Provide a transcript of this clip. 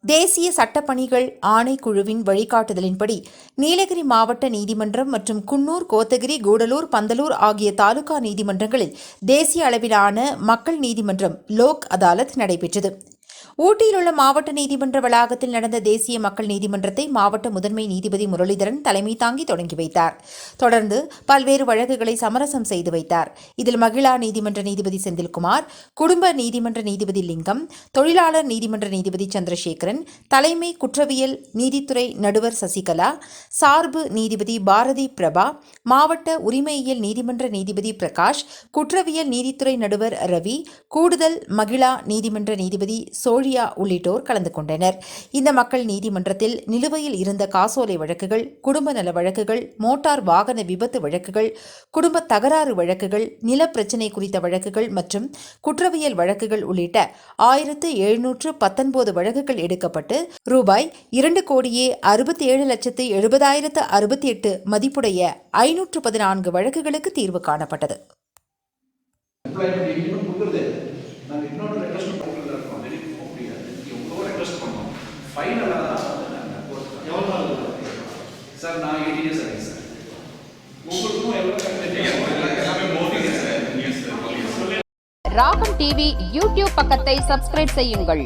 தேசிய சட்டப்பணிகள் ஆணைக்குழுவின் வழிகாட்டுதலின்படி நீலகிரி மாவட்ட நீதிமன்றம் மற்றும் குன்னூர், கோத்தகிரி, கூடலூர், பந்தலூர் ஆகிய தாலுகா நீதிமன்றங்களில் தேசிய அளவிலான மக்கள் நீதிமன்றம் லோக் அதாலத் நடைபெற்றது. ஊட்டியில் உள்ள மாவட்ட நீதிமன்ற வளாகத்தில் நடந்த தேசிய மக்கள் நீதிமன்றத்தை மாவட்ட முதன்மை நீதிபதி முரளிதரன் தலைமை தாங்கி தொடங்கி வைத்தார். தொடர்ந்து பல்வேறு வழக்குகளை சமரசம் செய்து வைத்தார். இதில் மகிழா நீதிமன்ற நீதிபதி செந்தில்குமார், குடும்ப நீதிமன்ற நீதிபதி லிங்கம், தொழிலாளர் நீதிமன்ற நீதிபதி சந்திரசேகரன், தலைமை குற்றவியல் நீதித்துறை நடுவர் சசிகலா, சார்பு நீதிபதி பாரதி பிரபா, மாவட்ட உரிமையியல் நீதிமன்ற நீதிபதி பிரகாஷ், குற்றவியல் நீதித்துறை நடுவர் ரவி, கூடுதல் மகிழா நீதிமன்ற நீதிபதி சோழியா உள்ளிட்டோர் கலந்து கொண்டனர். இந்த மக்கள் நீதிமன்றத்தில் நிலுவையில் இருந்த காசோலை வழக்குகள், குடும்ப நல வழக்குகள், மோட்டார் வாகன விபத்து வழக்குகள், குடும்ப தகராறு வழக்குகள், நில பிரச்சினை குறித்த வழக்குகள் மற்றும் குற்றவியல் வழக்குகள் உள்ளிட்ட 1719 வழக்குகள் எடுக்கப்பட்டு ரூபாய் 2,67,70,068 மதிப்புடைய 514 வழக்குகளுக்கு தீர்வு காணப்பட்டது. சார் நான் 18 இயர்ஸ் ஆகிடுச்சு சார். உங்களுக்கும் ராகம் டிவி யூடியூப் பக்கத்தை சப்ஸ்கிரைப் செய்யுங்கள்.